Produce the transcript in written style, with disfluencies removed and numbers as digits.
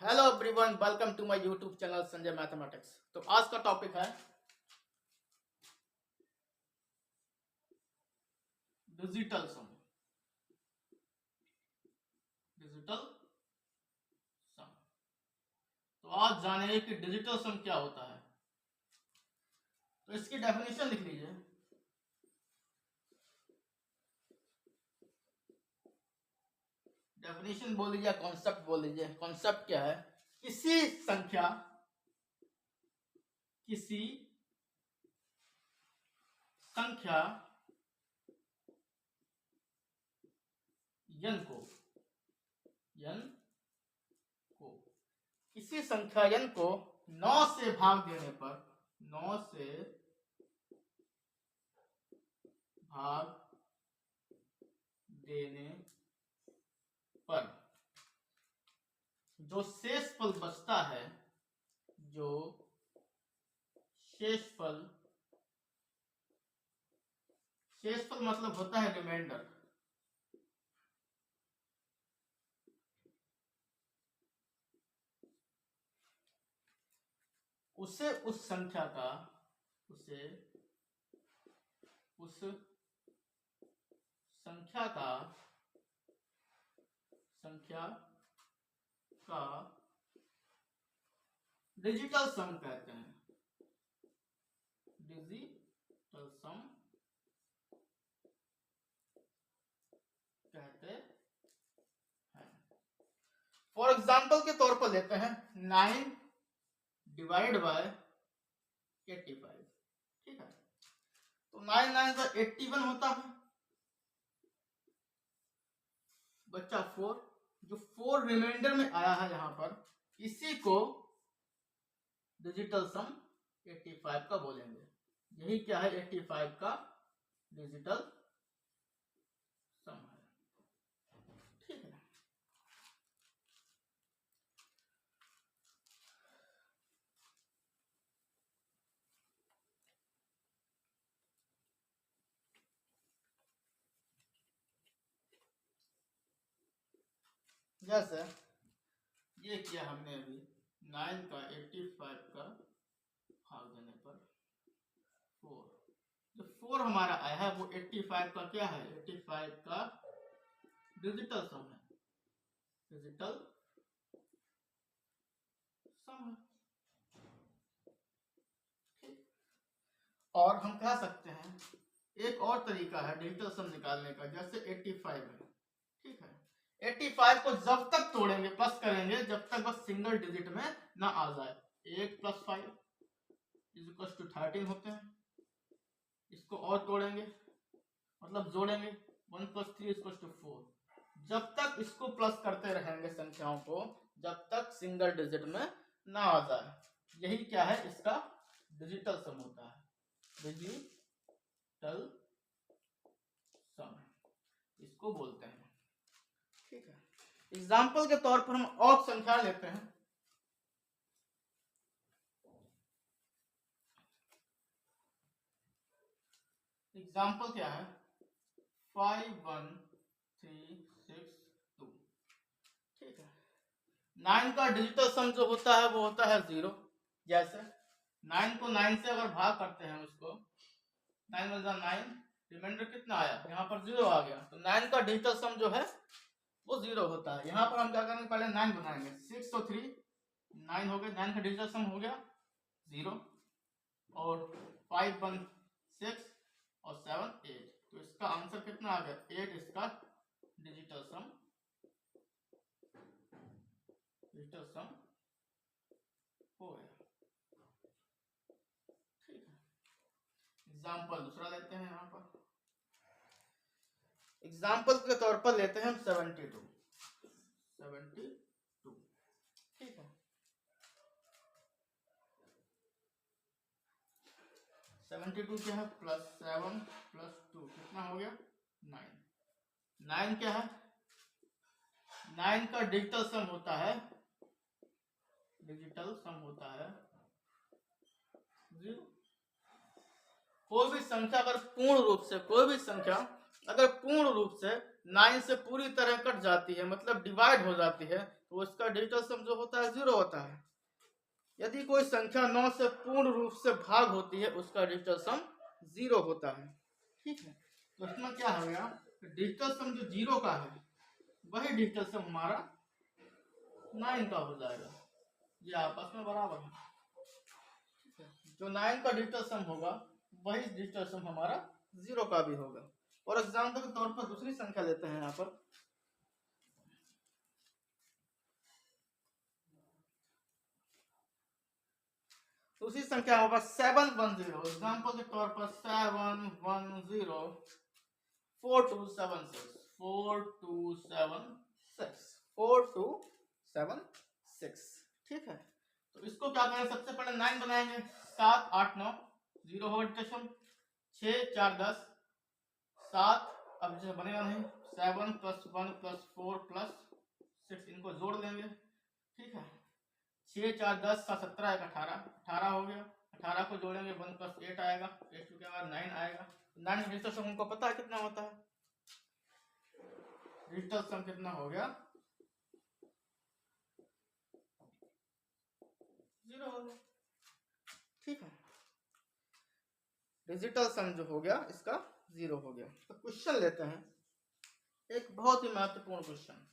Hello everyone, welcome to my YouTube channel Sanjay Mathematics. तो आज का टॉपिक है डिजिटल सम। डिजिटल सम। तो आज जानेंगे कि डिजिटल सम क्या होता है। तो इसकी डेफिनेशन लिख लीजिए। डेफिनेशन बोल लीजिए, कॉन्सेप्ट बोल लीजिए। कॉन्सेप्ट क्या है? किसी संख्या किसी संख्या n को किसी संख्या n को 9 से भाग देने पर 9 से भाग देने पर जो शेषफल बचता है, जो शेषफल मतलब होता है रिमाइंडर। उसे उस संख्या का डिजिटल सम कहते हैं। डिजिटल सम कहते हैं। फॉर एग्जाम्पल के तौर पर लेते हैं 9 डिवाइड बाय 85। ठीक है, तो 9 9 का 81 होता है, बच्चा 4। जो 4 रिमाइंडर में आया है यहां पर, इसी को डिजिटल सम 85 का बोलेंगे। यही क्या है? 85 का डिजिटल सम है। ठीक है, जैसे ये किया हमने अभी 9 का 85 का भाग देने पर 4। जो 4 हमारा आया है वो 85 का क्या है? 85 का डिजिटल सम है। डिजिटल सम है। ठीक। और हम कह सकते हैं एक और तरीका है डिजिटल सम निकालने का, जैसे 85 है। ठीक है, 85 को जब तक तोड़ेंगे, प्लस करेंगे, जब तक बस सिंगल डिजिट में ना आ जाए। 8 + 5 = 13 होते हैं। इसको और तोड़ेंगे, मतलब जोड़ेंगे, 1 + 3 = 4। जब तक इसको प्लस करते रहेंगे संख्याओं को, जब तक सिंगल डिजिट में ना आ जाए। यही क्या है? इसका डिजिटल सम होता है। डिजिटल सम इसको बोलते हैं। ठीक है, एग्जाम्पल के तौर पर हम और संख्या लेते हैं। एग्जाम्पल क्या है? 5 1 3 6 2। ठीक है, 9 का डिजिटल सम जो होता है वो होता है 0। जैसे 9 को 9 से अगर भाग करते हैं, उसको 9 × 9, रिमाइंडर कितना आया? यहाँ पर 0 आ गया। तो 9 का डिजिटल सम जो है वो 0 होता है। यहाँ पर हम क्या करेंगे? पहले 9 बनाएंगे। 6 और 3 9 हो गए। 9 का डिजिटल सम हो गया 0, और 5 1 6 और 7 8। तो इसका आंसर कितना आ गया? 8 इसका डिजिटल सम हो गया। ठीक है, एग्जाम्पल दूसरा लेते हैं। यहाँ पर एग्जाम्पल के तौर पर लेते हैं हम 72। ठीक है, 72 क्या है? +7 + 2 कितना हो गया? 9। 9 क्या है? 9 का डिजिटल सम होता है 0। कोई भी संख्या अगर पूर्ण रूप से 9 से पूरी तरह कट जाती है, मतलब डिवाइड हो जाती है, तो उसका डिजिटल सम जो होता है 0 होता है। यदि कोई संख्या 9 से पूर्ण रूप से भाग होती है, उसका डिजिटल सम 0 होता है। ठीक है, तो इसमें क्या हो गया, डिजिटल सम जो 0 का है वही डिजिटल सम हमारा 9 का हो जाएगा। ये आपस में बराबर है। जो 9 का डिजिटल सम होगा वही डिजिटल सम हमारा 0 का भी होगा। और एग्जाम्पल के तौर पर दूसरी संख्या लेते हैं यहाँ पर। दूसरी संख्या होगा 710। एग्जाम्पल के तौर पर 710 4276 4276 4276। ठीक है, तो इसको क्या करें, सबसे पहले 9 बनाएंगे, 7 8 9 0 हो डिजिटल 6 4 10 7, अब जैसे बनेगा नहीं, 7 + 1 + 4 + 6, इनको जोड़ लेंगे। ठीक है, 6 4 10 7 17 1 18 18 हो गया। 18 को जोड़ेंगे 1 + 8 आएगा, 8 के बाद 9 आएगा। 9 डिजिटल सम हमको पता है कितना होता है, डिजिटल सम कितना हो गया, 0 हो गया। ठीक है, डिजिटल सम जो हो गया इसका 0 हो गया। तो क्वेश्चन लेते हैं, एक बहुत ही महत्वपूर्ण क्वेश्चन।